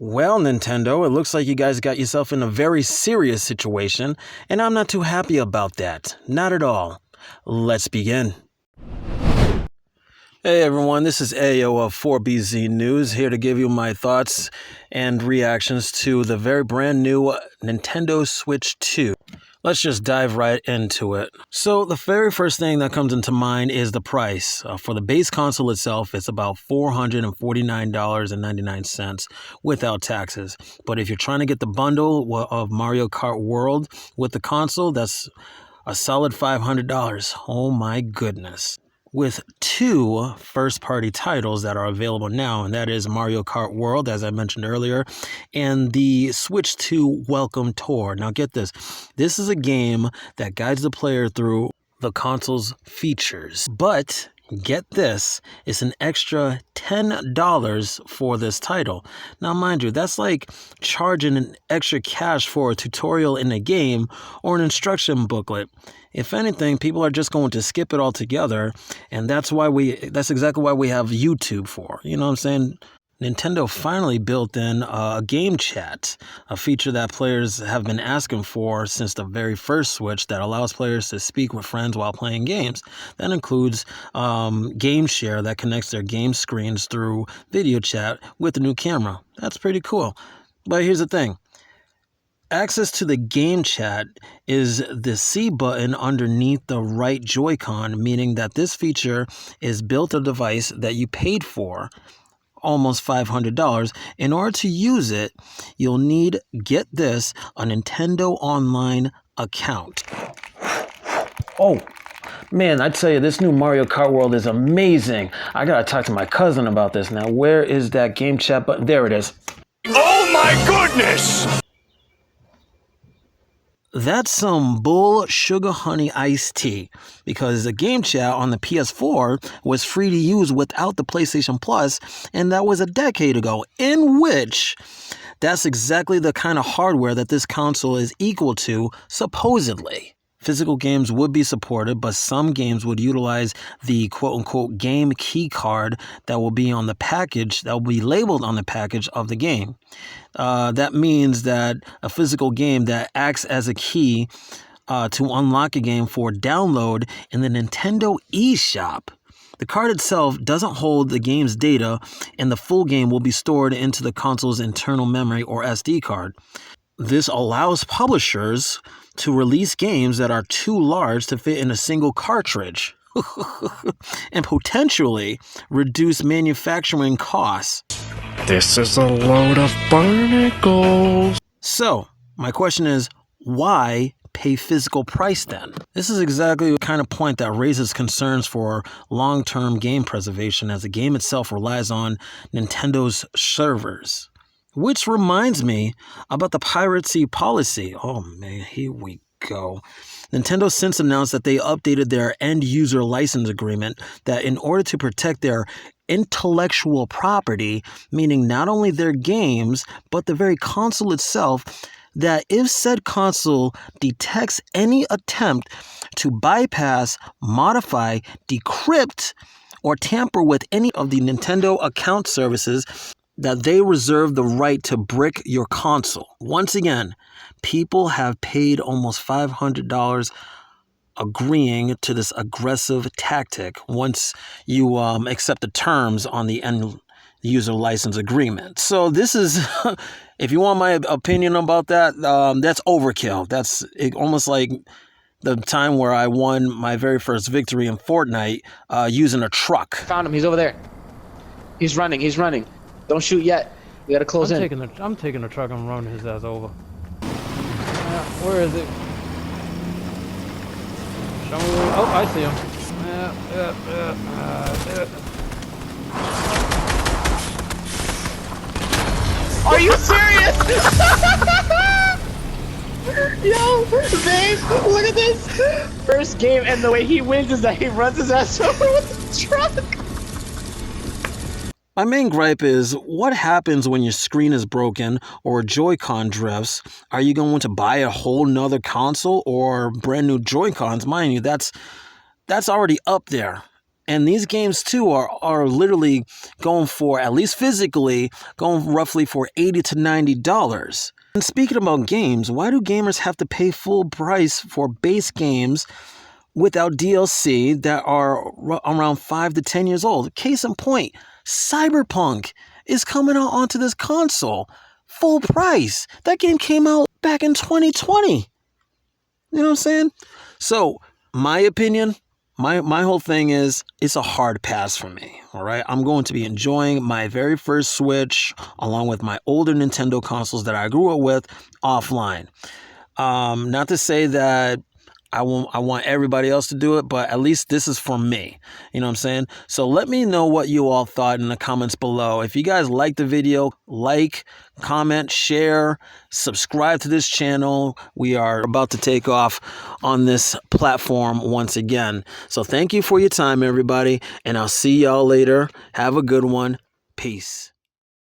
Well, Nintendo, it looks like you guys got yourself in a very serious situation, and I'm not too happy about that. Not at all. Let's begin. Hey everyone, this is Ayo of 4BZ News, here to give you my thoughts and reactions to the very brand new Nintendo Switch 2. Let's just dive right into it. So the very first thing that comes into mind is the price. For the base console itself, it's about $449.99 without taxes. But if you're trying to get the bundle of Mario Kart World with the console, that's a solid $500. Oh my goodness. With two first-party titles that are available now, and that is Mario Kart World, as I mentioned earlier, and the Switch 2 Welcome Tour. Now get this. This is a game that guides the player through the console's features. But get this, it's an extra $10 for this title. Now, mind you, that's like charging an extra cash for a tutorial in a game or an instruction booklet. If anything, people are just going to skip it altogether, and that's exactly why we have YouTube for. You know what I'm saying? Nintendo finally built in a game chat, a feature that players have been asking for since the very first Switch that allows players to speak with friends while playing games. That includes Game Share that connects their game screens through video chat with the new camera. That's pretty cool. But here's the thing. Access to the game chat is the C button underneath the right Joy-Con, meaning that this feature is built a device that you paid for, almost $500. In order to use it, you'll need, get this, a Nintendo Online account. Oh, man, I tell you, this new Mario Kart World is amazing. I gotta talk to my cousin about this now. Where is that game chat button? There it is. Oh my goodness! That's some bull sugar honey iced tea, because the game chat on the PS4 was free to use without the PlayStation Plus, and that was a decade ago, in which that's exactly the kind of hardware that this console is equal to, supposedly. Physical games would be supported, but some games would utilize the quote-unquote game key card that will be on the package, that will be labeled on the package of the game. That means that a physical game that acts as a key to unlock a game for download in the Nintendo eShop. The card itself doesn't hold the game's data, and the full game will be stored into the console's internal memory or SD card. This allows publishers to release games that are too large to fit in a single cartridge and potentially reduce manufacturing costs. This is a load of barnacles. So, my question is, why pay physical price then? This is exactly the kind of point that raises concerns for long-term game preservation, as the game itself relies on Nintendo's servers. Which reminds me about the piracy policy. Oh man, here we go. Nintendo since announced that they updated their end-user license agreement that in order to protect their intellectual property, meaning not only their games, but the very console itself, that if said console detects any attempt to bypass, modify, decrypt, or tamper with any of the Nintendo account services, that they reserve the right to brick your console. Once again, people have paid almost $500 agreeing to this aggressive tactic once you accept the terms on the end user license agreement. So this is, if you want my opinion about that, that's overkill. That's almost like the time where I won my very first victory in Fortnite using a truck. Found him. He's over there. He's running. He's running. Don't shoot yet. We gotta close in. I'm taking the truck and running his ass over. Where is it? Show me where. Oh, I see him. Are you serious? Yo, babe, look at this. First game, and the way he wins is that he runs his ass over with the truck. My main gripe is, what happens when your screen is broken or a Joy-Con drifts? Are you going to buy a whole nother console or brand new Joy-Cons? Mind you, that's already up there. And these games too are literally going for, at least physically, going roughly for $80 to $90. And speaking about games, why do gamers have to pay full price for base games without DLC that are around 5 to 10 years old? Case in point, Cyberpunk is coming out onto this console. Full price. That game came out back in 2020. You know what I'm saying? So, my opinion, my whole thing is, it's a hard pass for me, all right? I'm going to be enjoying my very first Switch along with my older Nintendo consoles that I grew up with offline. Not to say that I want everybody else to do it, but at least this is for me. You know what I'm saying? So let me know what you all thought in the comments below. If you guys liked the video, like, comment, share, subscribe to this channel. We are about to take off on this platform once again. So thank you for your time, everybody, and I'll see y'all later. Have a good one. Peace.